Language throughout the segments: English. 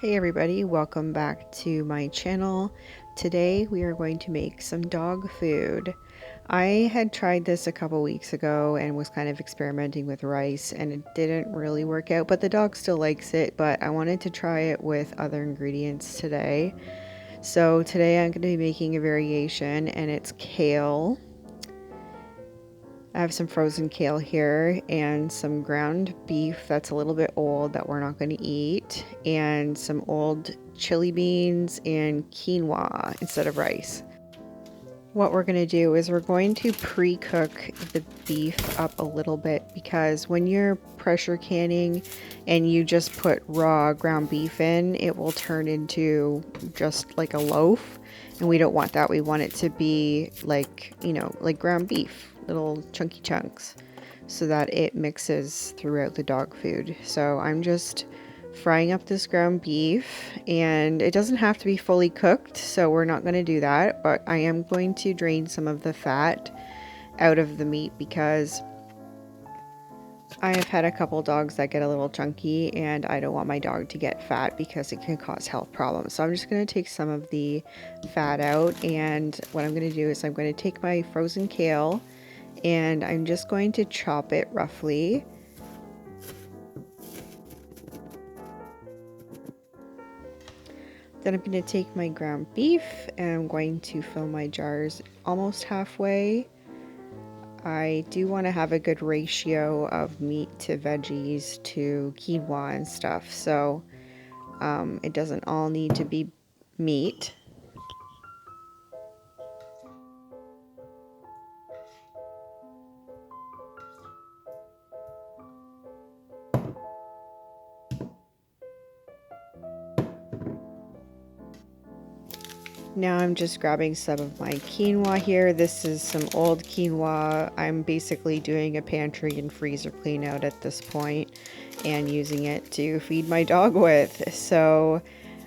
Hey everybody, welcome back to my channel. Today we are going to make some dog food. I had tried this a couple weeks ago and was kind of experimenting with rice and it didn't really work out, but the dog still likes it, but I wanted to try it with other ingredients today. So today I'm going to be making a variation and it's kale. I have some frozen kale here and some ground beef that's a little bit old that we're not going to eat, and some old chili beans and quinoa instead of rice. What we're going to do is we're going to pre-cook the beef up a little bit, because when you're pressure canning and you just put raw ground beef in, it will turn into just like a loaf, and we don't want that. We want it to be like, like ground beef, little chunky chunks, so that it mixes throughout the dog food. So I'm just frying up this ground beef, and it doesn't have to be fully cooked, so we're not going to do that, but I am going to drain some of the fat out of the meat because I have had a couple dogs that get a little chunky and I don't want my dog to get fat because it can cause health problems. So I'm just going to take some of the fat out, and what I'm going to do is I'm going to take my frozen kale and I'm just going to chop it roughly. Then I'm going to take my ground beef and I'm going to fill my jars almost halfway. I do want to have a good ratio of meat to veggies to quinoa and stuff, so it doesn't all need to be meat. Now I'm just grabbing some of my quinoa here. This is some old quinoa. I'm basically doing a pantry and freezer clean out at this point and using it to feed my dog with. So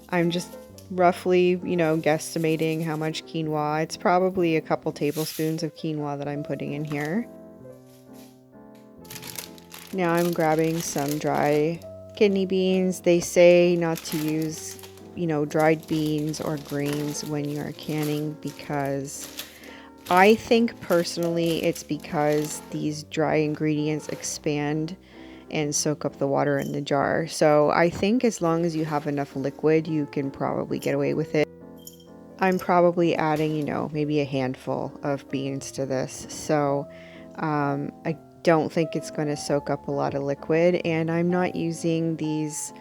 I'm just roughly, guesstimating how much quinoa. It's probably a couple tablespoons of quinoa that I'm putting in here. Now I'm grabbing some dry kidney beans. They say not to use dried beans or greens when you're canning, because I think personally it's because these dry ingredients expand and soak up the water in the jar. So I think as long as you have enough liquid, you can probably get away with it. I'm probably adding, maybe a handful of beans to this. So I don't think it's going to soak up a lot of liquid, and I'm not using these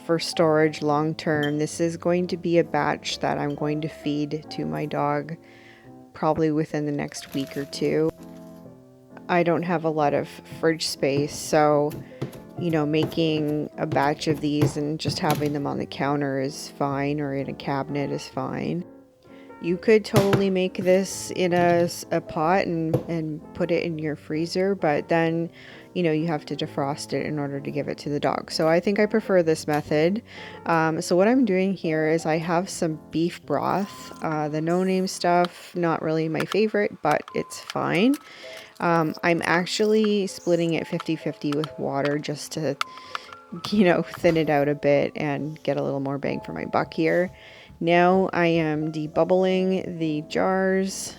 for storage long term. This is going to be a batch that I'm going to feed to my dog probably within the next week or two. I don't have a lot of fridge space, so making a batch of these and just having them on the counter is fine, or in a cabinet is fine. You could totally make this in a pot and put it in your freezer, but then, you have to defrost it in order to give it to the dog. So I think I prefer this method. So what I'm doing here is I have some beef broth. The no-name stuff, not really my favorite, but it's fine. I'm actually splitting it 50-50 with water just to, thin it out a bit and get a little more bang for my buck here. Now I am debubbling the jars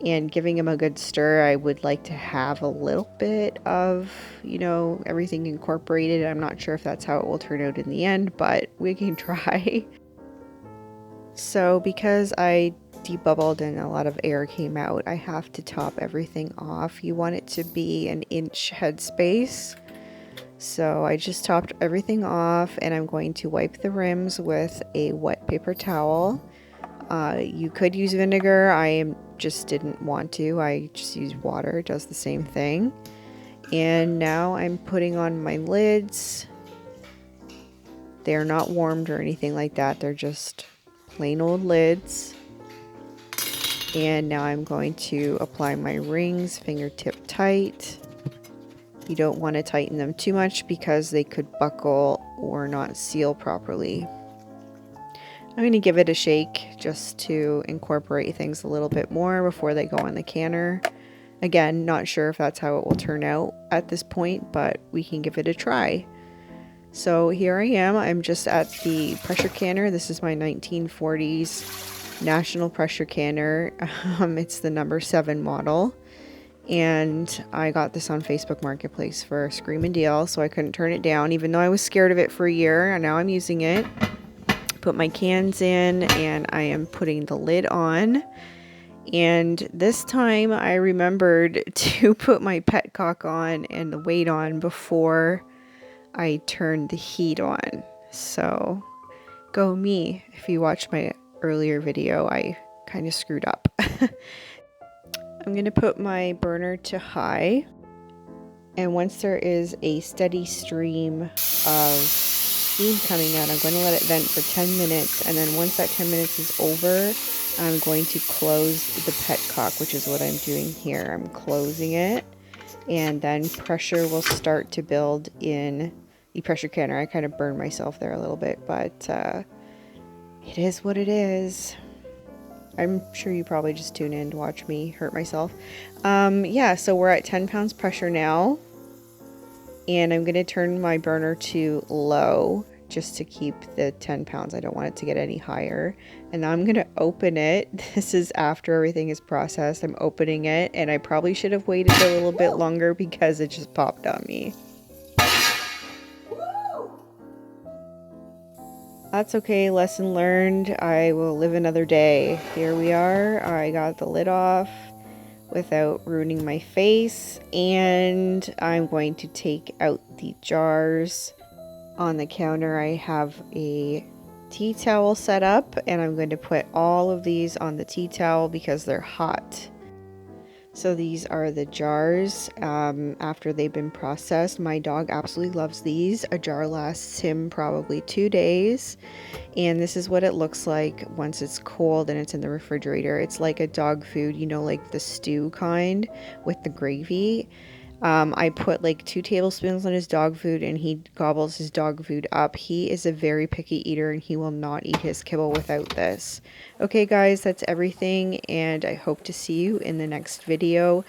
and giving them a good stir. I would like to have a little bit of, everything incorporated. I'm not sure if that's how it will turn out in the end, but we can try. So because I debubbled and a lot of air came out, I have to top everything off. You want it to be an inch headspace. So I just topped everything off, and I'm going to wipe the rims with a wet paper towel. You could use vinegar. I just didn't want to. I just used water. It does the same thing. And now I'm putting on my lids. They're not warmed or anything like that. They're just plain old lids. And now I'm going to apply my rings fingertip tight. You don't want to tighten them too much because they could buckle or not seal properly. I'm going to give it a shake just to incorporate things a little bit more before they go on the canner. Again, not sure if that's how it will turn out at this point, but we can give it a try. So here I am. I'm just at the pressure canner. This is my 1940s National Pressure Canner. It's the number 7 model. And I got this on Facebook Marketplace for a screaming deal, so I couldn't turn it down, even though I was scared of it for a year, and now I'm using it. Put my cans in, and I am putting the lid on. And this time I remembered to put my petcock on and the weight on before I turned the heat on. So go me. If you watched my earlier video, I kind of screwed up. I'm going to put my burner to high, and once there is a steady stream of steam coming out, I'm going to let it vent for 10 minutes, and then once that 10 minutes is over, I'm going to close the petcock, which is what I'm doing here. I'm closing it, and then pressure will start to build in the pressure canner. I kind of burned myself there a little bit, but it is what it is. I'm sure you probably just tune in to watch me hurt myself. Yeah, so we're at 10 pounds pressure now. And I'm going to turn my burner to low just to keep the 10 pounds. I don't want it to get any higher. And now I'm going to open it. This is after everything is processed. I'm opening it, and I probably should have waited a little bit longer because it just popped on me. That's okay, lesson learned. I will live another day. Here we are. I got the lid off without ruining my face, and I'm going to take out the jars. On the counter I have a tea towel set up, and I'm going to put all of these on the tea towel because they're hot. So these are the jars after they've been processed. My dog absolutely loves these. A jar lasts him probably 2 days. And this is what it looks like once it's cold and it's in the refrigerator. It's like a dog food, you know, like the stew kind with the gravy. I put like 2 tablespoons on his dog food, and he gobbles his dog food up. He is a very picky eater, and he will not eat his kibble without this. Okay guys, that's everything, and I hope to see you in the next video.